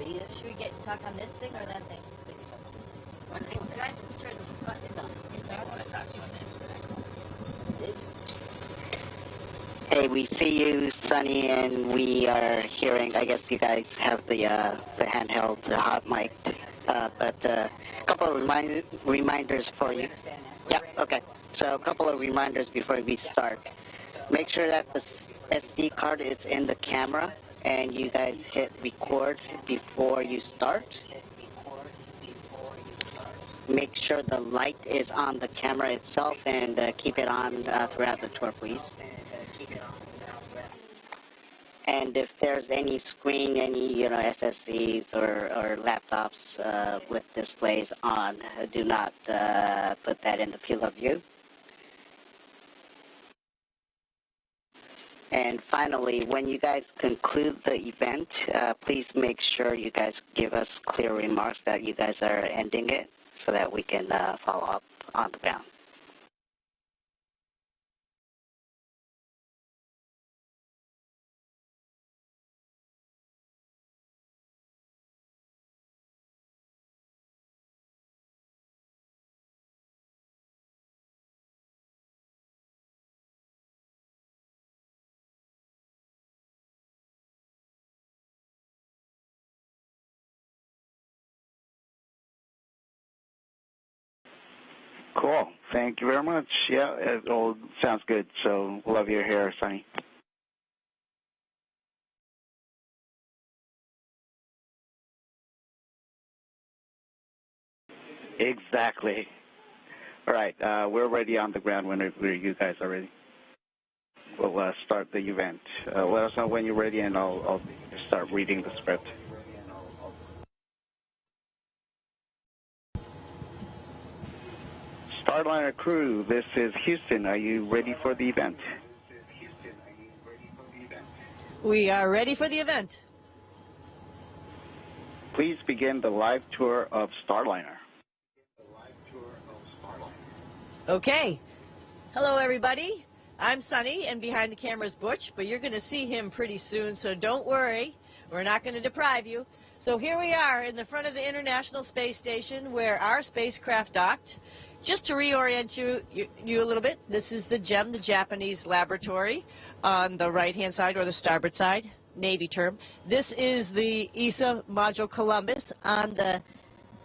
Should we talk on this thing or that thing? Guys, turn the button. It's on. I want to talk to you on this. Hey, we see you, Suni, and we are hearing. I guess you guys have the handheld, the hot mic, but a couple of reminders for you. Yeah. Okay. So a couple of reminders before we start. Make sure that the SD card is in the camera, and you guys hit record before you start. Make sure the light is on the camera itself, and keep it on throughout the tour, please. And if there's any screen, any SSDs or laptops with displays on, do not put that in the field of view. And finally, when you guys conclude the event, please make sure you guys give us clear remarks that you guys are ending it so that we can follow up on the ground. Cool. Thank you very much. Yeah, it all sounds good. So love your hair, Suni. Exactly. All right. We're ready on the ground whenever you guys are ready. We'll start the event. Let us know when you're ready, and I'll start reading the script. Starliner crew, this is Houston. Are you ready for the event? We are ready for the event. Please begin the live tour of Starliner. Okay. Hello, everybody. I'm Suni, and behind the camera is Butch, but you're going to see him pretty soon, so don't worry. We're not going to deprive you. So here we are in the front of the International Space Station where our spacecraft docked. Just to reorient you a little bit, this is the GEM, the Japanese laboratory, on the right-hand side or the starboard side, Navy term. This is the ESA module Columbus on the...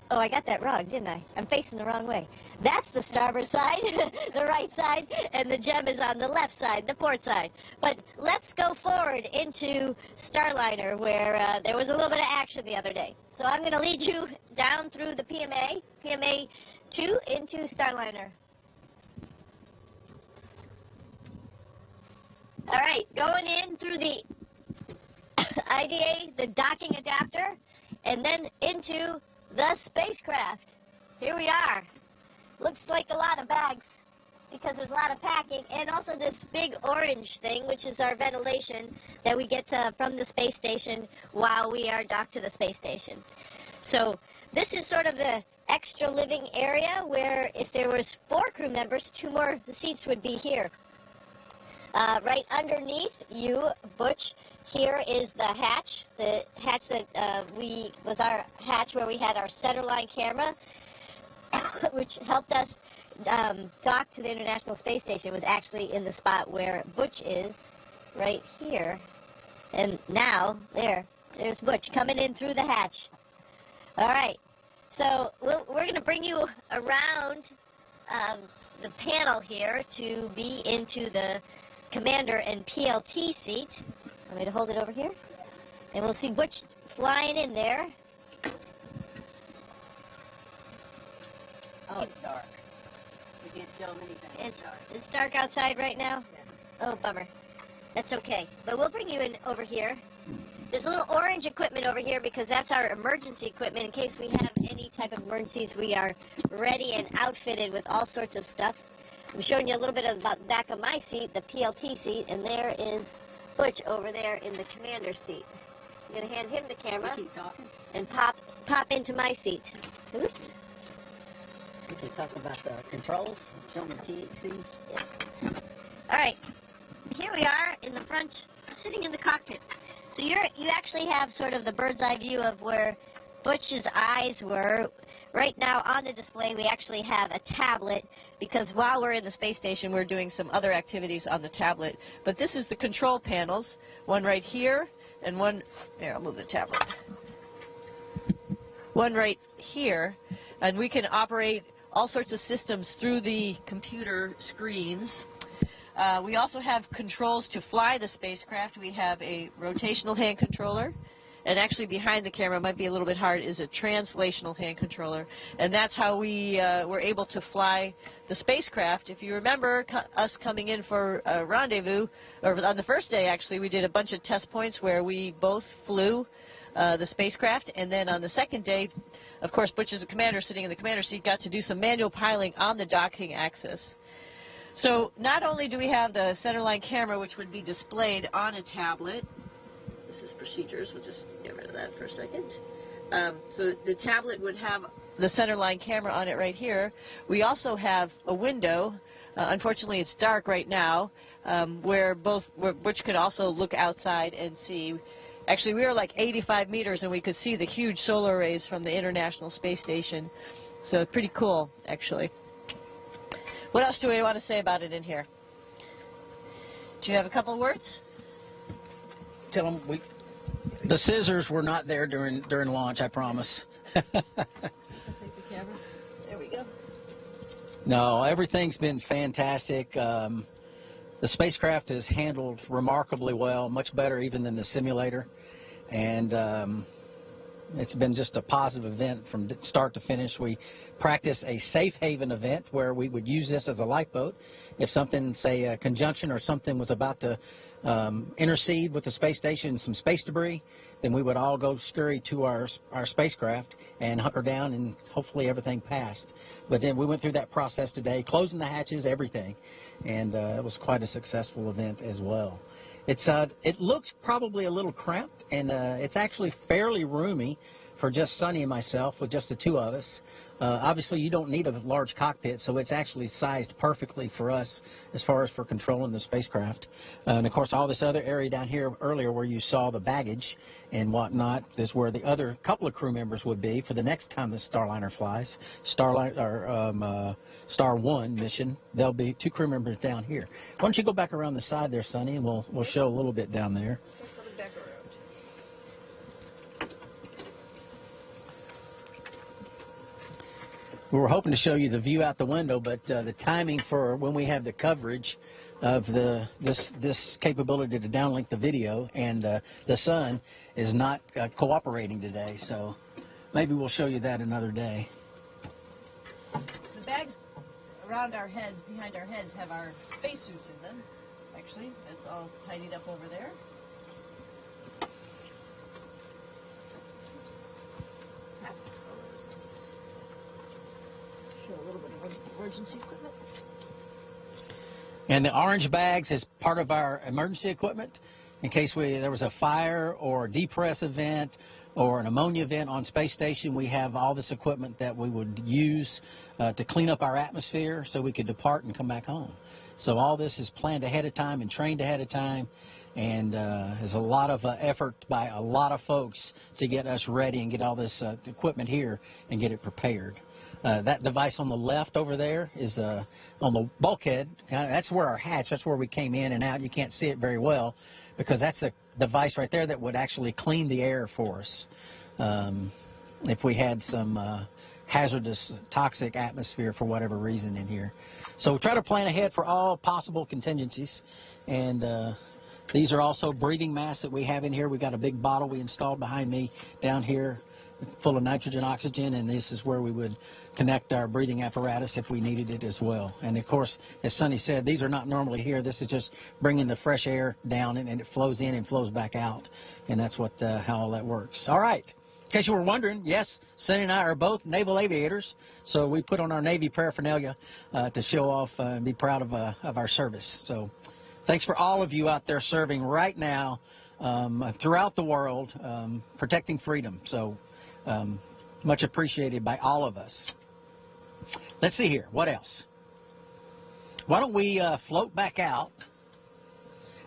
Oh, I got that wrong, didn't I? I'm facing the wrong way. That's the starboard side, the right side, and the GEM is on the left side, the port side. But let's go forward into Starliner, where there was a little bit of action the other day. So I'm going to lead you down through the PMA 2 into Starliner. All right, going in through the IDA, the docking adapter, and then into the spacecraft. Here we are. Looks like a lot of bags because there's a lot of packing, and also this big orange thing, which is our ventilation that we get from the space station while we are docked to the space station. So this is sort of the extra living area where if there was 4 crew members, 2 more seats would be here. Right underneath you, Butch, here is the hatch that was our hatch where we had our centerline camera, which helped us dock to the International Space Station. It was actually in the spot where Butch is, right here. And now, there's Butch coming in through the hatch. All right. So we're going to bring you around the panel here to be into the commander and PLT seat. Want me to hold it over here? And we'll see Butch flying in there. Oh, it's dark. We can't show many things. It's dark outside right now? Yeah. Oh, bummer. That's okay. But we'll bring you in over here. There's a little orange equipment over here because that's our emergency equipment. In case we have any type of emergencies, we are ready and outfitted with all sorts of stuff. I'm showing you a little bit about the back of my seat, the PLT seat, and there is Butch over there in the commander seat. I'm going to hand him the camera and pop into my seat. Oops. We can talk about the controls, show them the THC. Yeah. All right. Here we are in the front, sitting in the cockpit. So you actually have sort of the bird's eye view of where Butch's eyes were. Right now on the display we actually have a tablet, because while we're in the space station we're doing some other activities on the tablet. But this is the control panels, one right here and one, here I'll move the tablet, one right here, and we can operate all sorts of systems through the computer screens. We also have controls to fly the spacecraft. We have a rotational hand controller, and actually behind the camera, might be a little bit hard, is a translational hand controller. And that's how we were able to fly the spacecraft. If you remember us coming in for a rendezvous, or on the first day actually, we did a bunch of test points where we both flew the spacecraft, and then on the second day, of course, Butch is a commander sitting in the commander seat, got to do some manual piloting on the docking axis. So not only do we have the centerline camera, which would be displayed on a tablet. This is procedures. We'll just get rid of that for a second. So the tablet would have the centerline camera on it right here. We also have a window. Unfortunately, it's dark right now, where Butch could also look outside and see. Actually, we were like 85 meters, and we could see the huge solar arrays from the International Space Station. So pretty cool, actually. What else do we want to say about it in here? Do you have a couple of words? Tell them the scissors were not there during launch, I promise. I'll take the camera. There we go. No, everything's been fantastic. The spacecraft is handled remarkably well, much better even than the simulator. And it's been just a positive event from start to finish. We practiced a safe haven event where we would use this as a lifeboat. If something, say a conjunction or something was about to intercede with the space station, some space debris, then we would all go scurry to our spacecraft and hunker down, and hopefully everything passed. But then we went through that process today, closing the hatches, everything, and it was quite a successful event as well. It looks probably a little cramped, and it's actually fairly roomy for just Suni and myself, with just the two of us. Obviously, you don't need a large cockpit, so it's actually sized perfectly for us as far as for controlling the spacecraft. And, of course, all this other area down here earlier where you saw the baggage and whatnot is where the other couple of crew members would be for the next time the Starliner flies, Star 1 mission. There'll be two crew members down here. Why don't you go back around the side there, Suni, and we'll show a little bit down there. We were hoping to show you the view out the window, but the timing for when we have the coverage of this capability to downlink the video and the sun is not cooperating today, so maybe we'll show you that another day. The bags around our heads, behind our heads, have our spacesuits in them. Actually, it's all tidied up over there. A little bit of emergency equipment. And the orange bags is part of our emergency equipment in case there was a fire or a depress event or an ammonia event on space station. We have all this equipment that we would use to clean up our atmosphere so we could depart and come back home. So all this is planned ahead of time and trained ahead of time, and there's a lot of effort by a lot of folks to get us ready and get all this equipment here and get it prepared. That device on the left over there is on the bulkhead. That's where our hatch, that's where we came in and out. You can't see it very well because that's a device right there that would actually clean the air for us if we had some hazardous, toxic atmosphere for whatever reason in here. So we try to plan ahead for all possible contingencies. And these are also breathing masks that we have in here. We've got a big bottle we installed behind me down here full of nitrogen, oxygen, and this is where we would connect our breathing apparatus if we needed it as well. And, of course, as Suni said, these are not normally here. This is just bringing the fresh air down, and it flows in and flows back out, and that's what how all that works. All right. In case you were wondering, yes, Suni and I are both naval aviators, so we put on our Navy paraphernalia to show off and be proud of our service. So thanks for all of you out there serving right now throughout the world, protecting freedom. So much appreciated by all of us. Let's see here. What else? Why don't we float back out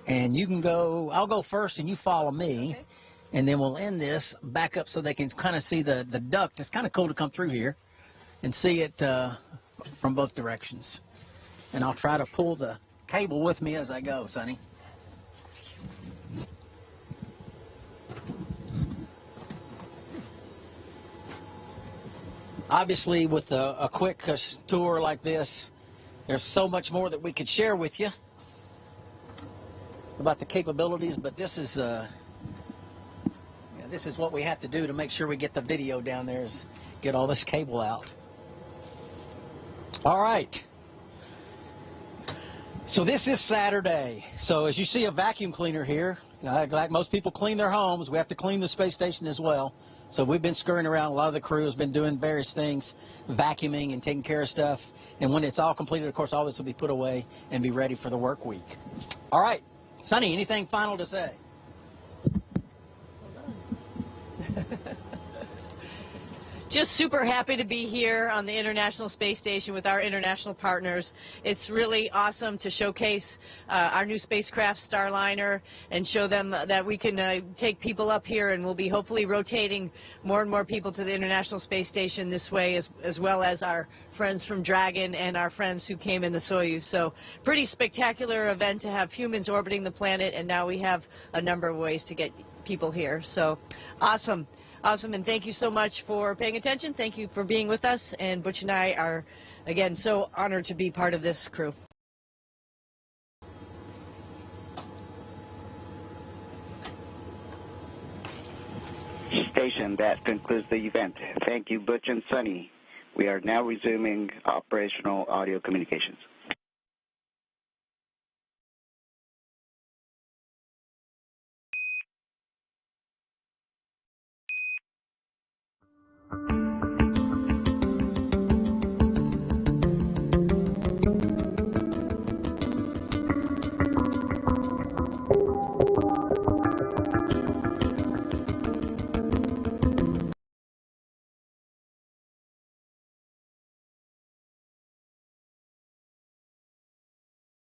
And you can go, I'll go first and you follow me. Okay. And then we'll end this back up so they can kind of see the duct. It's kind of cool to come through here and see it from both directions. And I'll try to pull the cable with me as I go, Sonny. Obviously, with a quick tour like this, there's so much more that we could share with you about the capabilities, but this is what we have to do to make sure we get the video down there, is get all this cable out. All right. So this is Saturday. So as you see a vacuum cleaner here, like most people clean their homes, we have to clean the space station as well. So we've been scurrying around. A lot of the crew has been doing various things, vacuuming and taking care of stuff. And when it's all completed, of course, all this will be put away and be ready for the work week. All right. Sonny, anything final to say? Just super happy to be here on the International Space Station with our international partners. It's really awesome to showcase our new spacecraft, Starliner, and show them that we can take people up here, and we'll be hopefully rotating more and more people to the International Space Station this way, as well as our friends from Dragon and our friends who came in the Soyuz. So pretty spectacular event to have humans orbiting the planet, and now we have a number of ways to get people here. So awesome. Awesome, and thank you so much for paying attention. Thank you for being with us, and Butch and I are, again, so honored to be part of this crew. Station, that concludes the event. Thank you, Butch and Suni. We are now resuming operational audio communications.